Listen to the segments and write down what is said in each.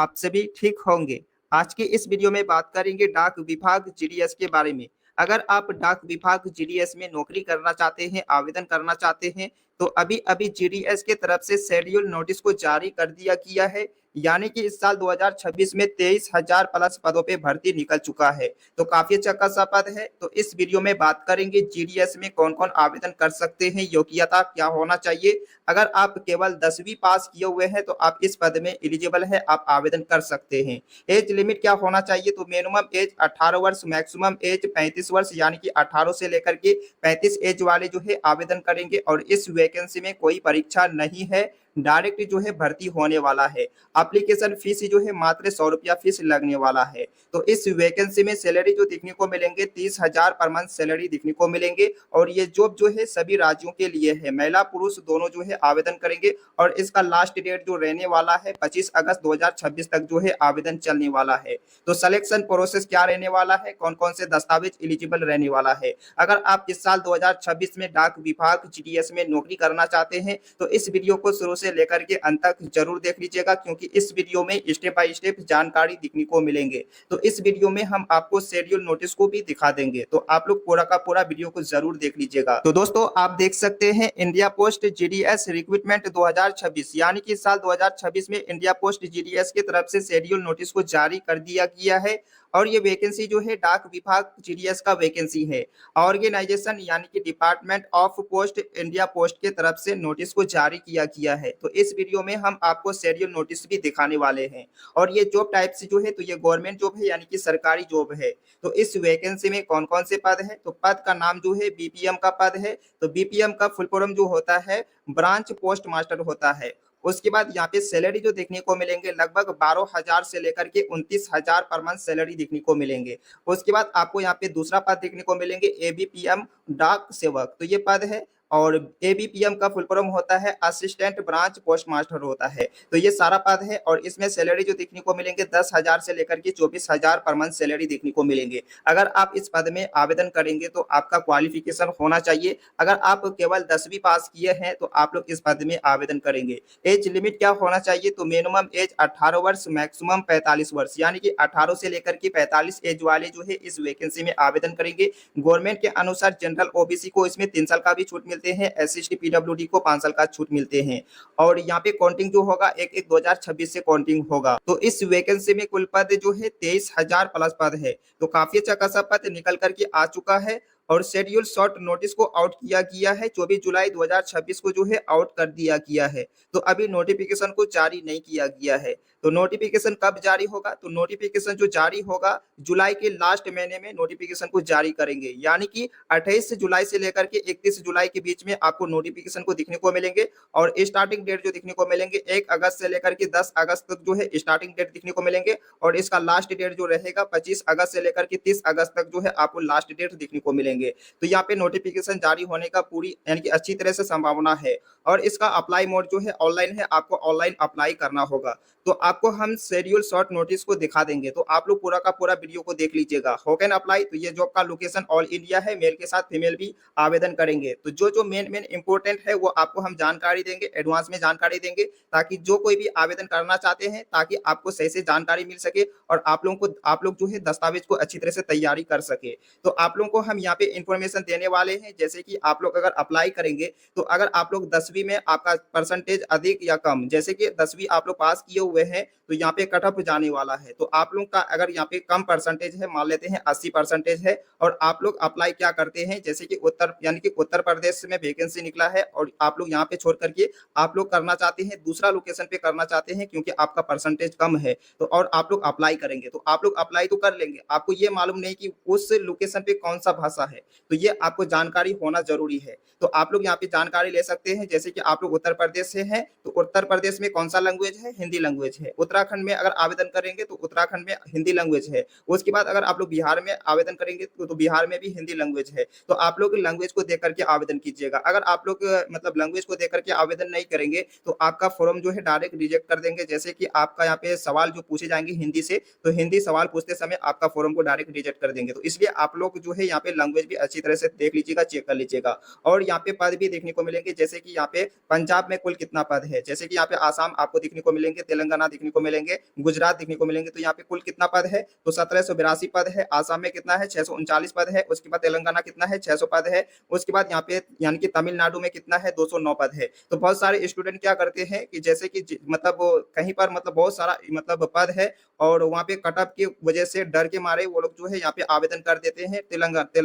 आप सभी ठीक होंगे। आज के इस वीडियो में बात करेंगे डाक विभाग जीडीएस के बारे में। अगर आप डाक विभाग जीडीएस में नौकरी करना चाहते हैं, आवेदन करना चाहते हैं, तो अभी अभी जीडीएस के तरफ से शेड्यूल नोटिस को जारी कर दिया गया है। यानी कि इस साल 2026 में 23,000 प्लस पदों पे भर्ती निकल चुका है। तो काफी अच्छा खासा पद है। तो इस वीडियो में बात करेंगे जीडीएस में कौन कौन आवेदन कर सकते हैं, योग्यता क्या होना चाहिए। अगर आप केवल 10वीं पास किए हुए हैं तो आप इस पद में एलिजिबल है, आप आवेदन कर सकते हैं। एज लिमिट क्या होना चाहिए, तो मिनिमम एज 18 वर्ष, मैक्सिमम एज 35 वर्ष, यानी कि 18 से लेकर के 35 एज वाले जो है आवेदन करेंगे। और इस वैकेंसी में कोई परीक्षा नहीं है, डायरेक्ट जो है भर्ती होने वाला है। एप्लीकेशन फीस जो है मात्र 100 रुपया फीस लगने वाला है। तो इस वैकेंसी में सैलरी जो देखने को मिलेंगे 30,000 पर मंथ सैलरी देखने को मिलेंगे। और ये जॉब जो है सभी राज्यों के लिए है, महिला पुरुष दोनों जो है आवेदन करेंगे। और इसका लास्ट डेट जो रहने वाला है 25 अगस्त 2026 तक जो है आवेदन चलने वाला है। तो सिलेक्शन प्रोसेस क्या रहने वाला है, कौन कौन से दस्तावेज एलिजिबल रहने वाला है। अगर आप इस साल 2026 में डाक विभाग जीडीएस में नौकरी करना चाहते हैं तो इस वीडियो को शुरू से लेकर के अंत तक जरूर देख लीजिएगा, क्योंकि इस वीडियो में स्टेप बाय स्टेप जानकारी देखने को मिलेंगे। तो इस वीडियो में हम आपको शेड्यूल नोटिस को भी दिखा देंगे, तो आप लोग पूरा का पूरा वीडियो को जरूर देख लीजिएगा। तो दोस्तों आप देख सकते हैं इंडिया पोस्ट जीडीएस रिक्रूटमेंट 2026, यानी कि साल 2026 में इंडिया पोस्ट जीडीएस की तरफ से शेड्यूल नोटिस को जारी कर दिया गया है। और ये वैकेंसी जो है डाक विभाग जीडीएस का वैकेंसी है। ऑर्गेनाइजेशन यानी कि department of post India post के तरफ से नोटिस को जारी किया गया है। तो इस वीडियो में हम आपको शेड्यूल नोटिस भी दिखाने वाले हैं। और ये जॉब टाइप से जो है तो ये गवर्नमेंट जॉब है, यानी कि सरकारी जॉब है। तो इस वैकेंसी में कौन कौन से पद है, तो पद का नाम जो है बीपीएम का पद है। तो बीपीएम का फुल फॉर्म जो होता है ब्रांच पोस्ट मास्टर होता है। उसके बाद यहाँ पे सैलरी जो देखने को मिलेंगे लगभग 12,000 से लेकर के 29,000 पर मंथ सैलरी देखने को मिलेंगे। उसके बाद आपको यहाँ पे दूसरा पद देखने को मिलेंगे एबीपीएम डाक सेवक, तो ये पद है। और एबीपीएम का फुल फॉर्म होता है असिस्टेंट ब्रांच पोस्ट मास्टर होता है। तो ये सारा पद है। और इसमें सैलरी जो देखने को मिलेंगे 10,000 से लेकर के 24,000 पर मंथ सैलरी देखने को मिलेंगे। अगर आप इस पद में आवेदन करेंगे तो आपका क्वालिफिकेशन होना चाहिए। अगर आप केवल 10वीं पास किए हैं तो आप लोग इस पद में आवेदन करेंगे। एज लिमिट क्या होना चाहिए, तो मिनिमम एज 18 वर्ष, मैक्सिमम 45 वर्ष, यानी कि 18 से लेकर के 45 एज वाले जो है इस वैकेंसी में आवेदन करेंगे। गवर्नमेंट के अनुसार जनरल ओबीसी को इसमें 3 साल का भी छूट मिलते हैं, एससी पीडब्ल्यूडी को 5 साल का छूट मिलते हैं। और यहाँ पे काउंटिंग जो होगा 1/1/2026 से काउंटिंग होगा। तो इस वैकेंसी में कुल पद जो है 23,000 प्लस पद है। तो काफी अच्छा खासा पद निकल करके आ चुका है। और शेड्यूल शॉर्ट नोटिस को आउट किया गया है 24 जुलाई 2026 को जो है आउट कर दिया गया है। तो अभी नोटिफिकेशन को जारी नहीं किया गया है। तो नोटिफिकेशन कब जारी होगा, तो नोटिफिकेशन जो जारी होगा जुलाई के लास्ट महीने में नोटिफिकेशन को जारी करेंगे। यानी कि 28 जुलाई से लेकर के 31 जुलाई के बीच में आपको नोटिफिकेशन को दिखने को मिलेंगे। और स्टार्टिंग डेट जो दिखने को मिलेंगे 1 अगस्त से लेकर के 10 अगस्त तक जो है स्टार्टिंग डेट दिखने को मिलेंगे। और इसका लास्ट डेट जो रहेगा 25 अगस्त से लेकर के 30 अगस्त तक जो है आपको लास्ट डेट दिखने को मिलेंगे। तो यहाँ पे नोटिफिकेशन जारी होने का पूरी यानी कि अच्छी तरह से संभावना है। और इसका अप्लाई मोड जो है ऑनलाइन है, आपको ऑनलाइन अप्लाई करना होगा। तो आपको हम शेड्यूल शॉर्ट नोटिस को दिखा देंगे, तो आप लोग पूरा का पूरा वीडियो को देख लीजिएगा। हाउ कैन अप्लाई, तो ये जॉब का लोकेशन ऑल इंडिया है, मेल के साथ फीमेल भी आवेदन करेंगे। तो जो जो मेन मेन इंपोर्टेंट है वो आपको हम जानकारी देंगे, एडवांस में जानकारी देंगे, ताकि जो कोई भी आवेदन करना चाहते हैं ताकि आपको सही से जानकारी मिल सके और आप लोग जो है दस्तावेज को अच्छी तरह से तैयारी कर सके। तो आप लोगों को हम यहाँ पे इंफॉर्मेशन देने वाले हैं, जैसे कि आप लोग अगर अप्लाई करेंगे तो अगर आप लोग 10वीं में आपका परसेंटेज अधिक या कम, जैसे कि 10वीं आप लोग पास किए हुए हैं तो यहाँ पे कट ऑफ जाने वाला है। तो आप लोग का अगर यहाँ पे कम परसेंटेज है, मान लेते हैं 80% है, और आप लोग अप्लाई क्या करते हैं, जैसे कि उत्तर प्रदेश में वैकेंसी निकला है और आप लोग यहाँ पे छोड़ करके आप लोग करना चाहते हैं दूसरा लोकेशन पे करना चाहते हैं क्योंकि आपका परसेंटेज कम है, तो और आप लोग अप्लाई करेंगे तो आप लोग अप्लाई तो कर लेंगे, आपको ये मालूम नहीं कि उस लोकेशन पे कौन सा भाषा है, तो ये आपको जानकारी होना जरूरी है। तो आप लोग यहाँ पे जानकारी ले सकते हैं, जैसे कि आप लोग उत्तर प्रदेश से हैं तो उत्तर प्रदेश में कौन सा लैंग्वेज है, हिंदी लैंग्वेज है। उत्तराखंड में अगर आवेदन करेंगे तो उत्तराखंड में हिंदी लैंग्वेज है। उसके बाद अगर आप लोग बिहार में आवेदन करेंगे तो बिहार में भी हिंदी लैंग्वेज है। तो आप लोग लैंग्वेज को देख करके आवेदन कीजिएगा। अगर आप लोग मतलब लैंग्वेज को देख करके आवेदन नहीं करेंगे तो आपका फॉर्म जो है डायरेक्ट रिजेक्ट कर देंगे। जैसे कि आपका यहाँ पे सवाल जो पूछे जाएंगे हिंदी से, तो हिंदी सवाल पूछते समय आपका फॉर्म को डायरेक्ट रिजेक्ट कर देंगे। तो इसलिए आप लोग जो है यहाँ पे लैंग्वेज भी अच्छी तरह से देख लीजिएगा, चेक कर लीजिएगा। और यहाँ पे पद भी देखने को मिलेंगे, जैसे कि यहाँ पे पंजाब में कुल कितना पद है, जैसे कि यहाँ पे आसाम आपको देखने को मिलेंगे, तेलंगाना देखने देखने को मिलेंगे, गुजरात देखने को मिलेंगे। तो यहाँ पे कुल कितना पद है? तो 1782 पद है। आसाम में कितना है? 639 पद है। उसके बाद तेलंगाना कितना है? 600 पद है। उसके बाद यहाँ पे यानी कि तमिलनाडु में कितना है? 209 पद है। तो बहुत सारे स्टूडेंट क्या करते हैं कि जैसे कि मतलब वो कहीं पर मतलब बहुत सारा मतलब पद है और वहाँ पे कट ऑफ की वजह से डर के मारे वो लोग जो है यहाँ पे आवेदन कर देते हैं,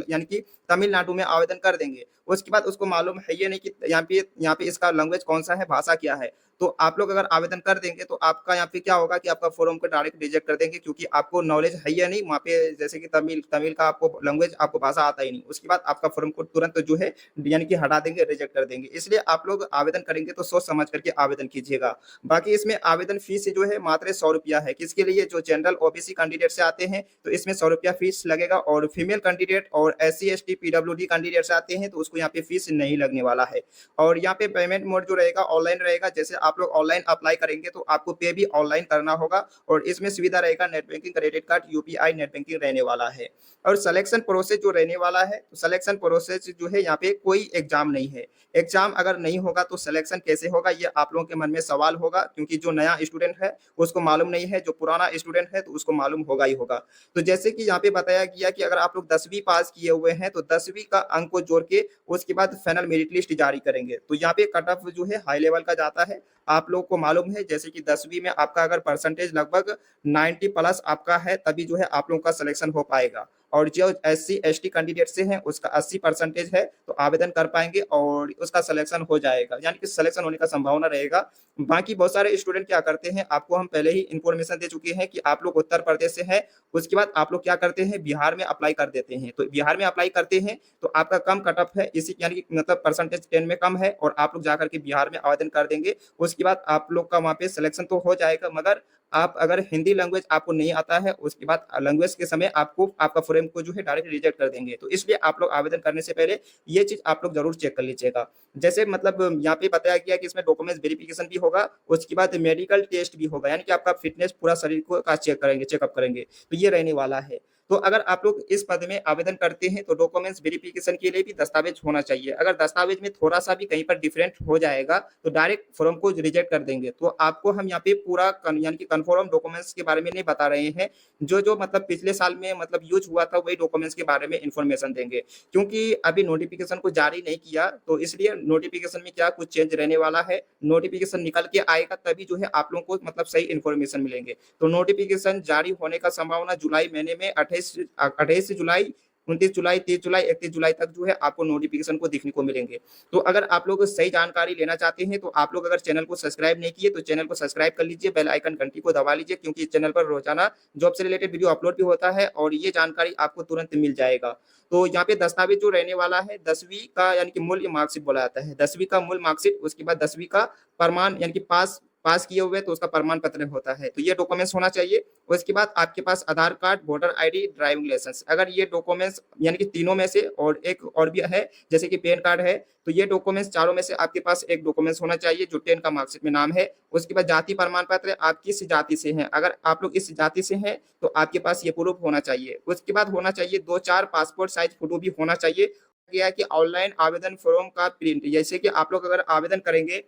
यानी कि तमिलनाडु में आवेदन कर देंगे। उसके बाद उसको मालूम है ये नहीं कि यहाँ पे इसका लैंग्वेज कौन सा है, भाषा क्या है। तो आप लोग अगर आवेदन कर देंगे तो आपका यहाँ पे क्या होगा कि आपका फॉर्म को डायरेक्ट रिजेक्ट कर देंगे, क्योंकि आपको नॉलेज है या नहीं वहाँ पे, जैसे कि तमिल तमिल का आपको लैंग्वेज, आपको भाषा आता ही नहीं। उसके बाद आपका फॉर्म को तुरंत जो है यानी कि हटा देंगे, रिजेक्ट कर देंगे। इसलिए आप लोग आवेदन करेंगे तो सोच समझ करके आवेदन कीजिएगा। बाकी इसमें आवेदन फीस जो है मात्र 100 रुपया है। किसके लिए? जो जनरल ओबीसी कैंडिडेट से आते हैं तो इसमें 100 रुपया फीस लगेगा, और फीमेल कैंडिडेट और SC ST PWD कैंडिडेट से आते हैं तो उसको यहाँ पे फीस नहीं लगने वाला है। और यहाँ पे पेमेंट मोड जो रहेगा ऑनलाइन रहेगा। जैसे आप लोग ऑनलाइन अप्लाई करेंगे तो आपको पे भी ऑनलाइन करना होगा, और इसमें सुविधा रहेगा net banking, credit card, UPI net banking रहने वाला है। और सिलेक्शन प्रोसेस जो रहने वाला है, तो सिलेक्शन प्रोसेस जो है यहाँ पे कोई एग्जाम नहीं है। एग्जाम अगर नहीं होगा तो सिलेक्शन कैसे होगा, ये आप लोगों के मन में सवाल होगा, क्योंकि जो नया स्टूडेंट है उसको मालूम नहीं है, जो पुराना स्टूडेंट है तो उसको मालूम होगा ही होगा। तो जैसे कि यहाँ पे बताया गया कि अगर आप लोग 10वीं पास किए हुए हैं तो 10वीं का अंक को जोड़ के उसके बाद फाइनल मेरिट लिस्ट जारी करेंगे। तो यहाँ पे कट ऑफ जो है हाई लेवल का जाता है। आप लोग को मालूम है जैसे कि 10वीं में आपका अगर परसेंटेज लगभग 90 प्लस आपका है तभी जो है आप लोगों का सिलेक्शन हो पाएगा। और जो SC ST कैंडिडेट से हैं उसका 80% है तो आवेदन कर पाएंगे और उसका सिलेक्शन हो जाएगा, यानी कि सिलेक्शन होने का संभावना रहेगा। बाकी बहुत सारे स्टूडेंट क्या करते हैं, आपको हम पहले ही इंफॉर्मेशन दे चुके हैं कि आप लोग उत्तर प्रदेश से हैं, उसके बाद आप लोग क्या करते हैं, बिहार में अप्लाई कर देते हैं। तो बिहार में अप्लाई करते हैं तो आपका कम कट ऑफ है, इसी यानी कि मतलब परसेंटेज 10 में कम है, और आप लोग जाकर के बिहार में आवेदन कर देंगे। उसके बाद आप लोग का वहाँ पे सिलेक्शन तो हो जाएगा, मगर आप अगर हिंदी लैंग्वेज आपको नहीं आता है उसके बाद लैंग्वेज के समय आपको आपका फ्रेम को जो है डायरेक्ट रिजेक्ट कर देंगे। तो इसलिए आप लोग आवेदन करने से पहले ये चीज आप लोग जरूर चेक कर लीजिएगा। जैसे मतलब यहाँ पे बताया गया कि इसमें डॉक्यूमेंट्स वेरिफिकेशन भी होगा, उसके बाद मेडिकल टेस्ट भी होगा, यानी कि आपका फिटनेस पूरा शरीर को का चेक करेंगे, चेकअप करेंगे। तो ये रहने वाला है। तो अगर आप लोग इस पद में आवेदन करते हैं तो डॉक्यूमेंट्स वेरिफिकेशन के लिए भी दस्तावेज होना चाहिए। अगर दस्तावेज में थोड़ा सा भी कहीं पर डिफरेंट हो जाएगा तो डायरेक्ट फॉर्म को रिजेक्ट कर देंगे। तो आपको हम यहाँ पे पूरा यानी कि कन्फर्म डॉक्यूमेंट्स के बारे में नहीं बता रहे हैं, जो जो मतलब पिछले साल में मतलब यूज हुआ था वही डॉक्यूमेंट्स के बारे में इंफॉर्मेशन देंगे, क्योंकि अभी नोटिफिकेशन को जारी नहीं किया तो इसलिए नोटिफिकेशन में क्या कुछ चेंज रहने वाला है। नोटिफिकेशन निकल के आएगा तभी जो है आप लोगों को मतलब सही इन्फॉर्मेशन मिलेंगे। तो नोटिफिकेशन जारी होने का संभावना जुलाई महीने में 28 जुलाई, 29 जुलाई, 30 जुलाई, 31 जुलाई तक जो है आपको नोटिफिकेशन को देखने को मिलेंगे। तो अगर आप लोग सही जानकारी लेना चाहते हैं तो आप लोग अगर चैनल को सब्सक्राइब नहीं किए तो चैनल को सब्सक्राइब कर लीजिए, बेल आइकन घंटी को दबा लीजिए, क्योंकि इस चैनल पर रोजाना जॉब से रिलेटेड वीडियो अपलोड भी होता है और ये जानकारी आपको तुरंत मिल जाएगा। तो यहाँ पे दस्तावेज जो रहने वाला है 10वीं का यानी कि मूल मार्कशीट बोला जाता है, 10वीं का मूल मार्कशीट, उसके बाद 10वीं का प्रमाण यानी कि पास पास किए हुए तो उसका प्रमाण पत्र होता है। तो ये डॉक्यूमेंट्स होना चाहिए। उसके बाद आपके पास Aadhaar card, voter ID, driving licence, अगर ये डॉक्यूमेंट्स यानी कि तीनों में से और एक और भी है जैसे कि पैन कार्ड है, तो ये डॉक्यूमेंट्स चारों में से आपके पास एक डॉक्यूमेंट्स होना चाहिए जो 10 का मार्कशीट में नाम है। उसके बाद जाति प्रमाण पत्र, आप किस जाति से हैं, अगर आप लोग इस जाति से हैं तो आपके पास ये प्रूफ होना चाहिए। उसके बाद होना चाहिए 2-4 पासपोर्ट साइज फोटो भी होना चाहिए। गया कि ऑनलाइन आवेदन फॉर्म का प्रिंट, जैसे कि आप लोग अगर आवेदन करेंगे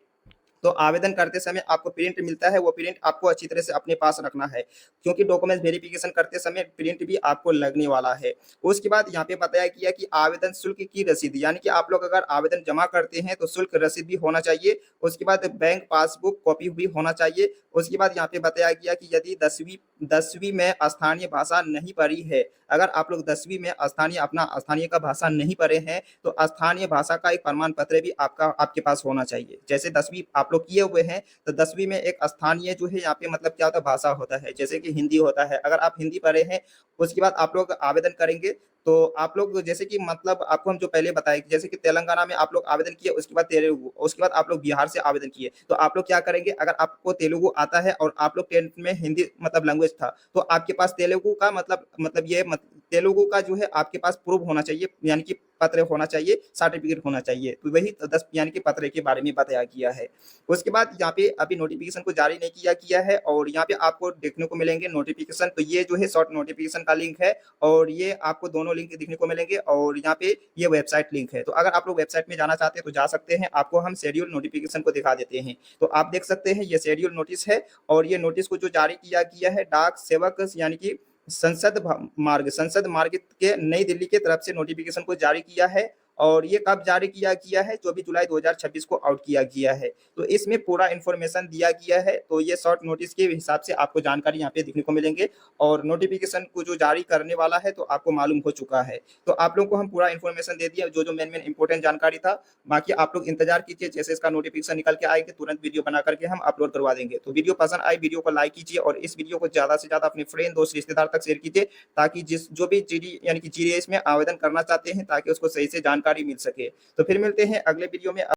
तो आवेदन करते समय आपको प्रिंट मिलता है, वो प्रिंट आपको अच्छी तरह से अपने पास रखना है, क्योंकि डॉक्यूमेंट वेरिफिकेशन करते समय प्रिंट भी आपको लगने वाला है। उसके बाद यहाँ पे बताया गया कि आवेदन शुल्क की रसीद, यानी कि आप लोग अगर आवेदन जमा करते हैं तो शुल्क रसीद भी होना चाहिए। उसके बाद बैंक पासबुक कॉपी भी होना चाहिए। उसके बाद यहाँ पे बताया गया कि यदि 10वीं में स्थानीय भाषा नहीं पढ़ी है, अगर आप लोग 10वीं में स्थानीय का भाषा नहीं पढ़े हैं तो स्थानीय भाषा का एक प्रमाण पत्र भी आपके पास होना चाहिए। जैसे 10वीं आप लोग किए हुए हैं तो 10वीं में एक स्थानीय जो है यहाँ पे मतलब क्या होता है, भाषा होता है, जैसे कि हिंदी होता है। अगर आप हिंदी पढ़े हैं उसके बाद आप लोग आवेदन करेंगे तो आप लोग जैसे कि मतलब आपको हम जो पहले बताए जैसे कि तेलंगाना में आप लोग आवेदन किए, उसके बाद तेलुगु, उसके बाद आप लोग बिहार से आवेदन किए, तो आप लोग क्या करेंगे, अगर आपको तेलुगु आता है और आप लोग 10th में हिंदी मतलब लैंग्वेज था तो आपके पास तेलुगु का तेलुगु का जो है आपके पास प्रूफ होना चाहिए, यानी कि पत्र होना चाहिए, सर्टिफिकेट होना चाहिए। तो वही 10 यानी कि पत्र के बारे में बताया गया है। उसके बाद यहाँ पे अभी नोटिफिकेशन को जारी नहीं किया है और यहाँ पे आपको देखने को मिलेंगे नोटिफिकेशन। तो ये जो है शॉर्ट नोटिफिकेशन का लिंक है और ये आपको दोनों दोनों लिंक देखने को मिलेंगे और यहाँ पे ये वेबसाइट लिंक है। तो अगर आप लोग वेबसाइट में जाना चाहते हैं तो जा सकते हैं। आपको हम शेड्यूल नोटिफिकेशन को दिखा देते हैं। तो आप देख सकते हैं ये शेड्यूल नोटिस है और ये नोटिस को जो जारी किया गया है डाक सेवक यानी कि संसद मार्ग के नई दिल्ली के तरफ से नोटिफिकेशन को जारी किया है और ये कब जारी किया गया है 24 जुलाई 2026 को आउट किया गया है। तो इसमें पूरा इन्फॉर्मेशन दिया गया है। तो ये शॉर्ट नोटिस के हिसाब से आपको जानकारी यहाँ पे देखने को मिलेंगे और नोटिफिकेशन को जो जारी करने वाला है तो आपको मालूम हो चुका है। तो आप लोगों को हम पूरा इन्फॉर्मेशन दे दिया जो मेन इंपॉर्टेंट जानकारी था। बाकी आप लोग इंतजार कीजिए, जैसे इसका नोटिफिकेशन निकल के आएगा तुरंत वीडियो बना करके हम अपलोड करवा देंगे। तो वीडियो पसंद आई वीडियो को लाइक कीजिए और इस वीडियो को ज्यादा से ज्यादा अपने फ्रेंड दोस्त रिश्तेदार तक शेयर कीजिए ताकि जो भी जीडी यानी कि जीडीएस में आवेदन करना चाहते हैं ताकि उसको सही से जानकारी मिल सके। तो फिर मिलते हैं अगले वीडियो में।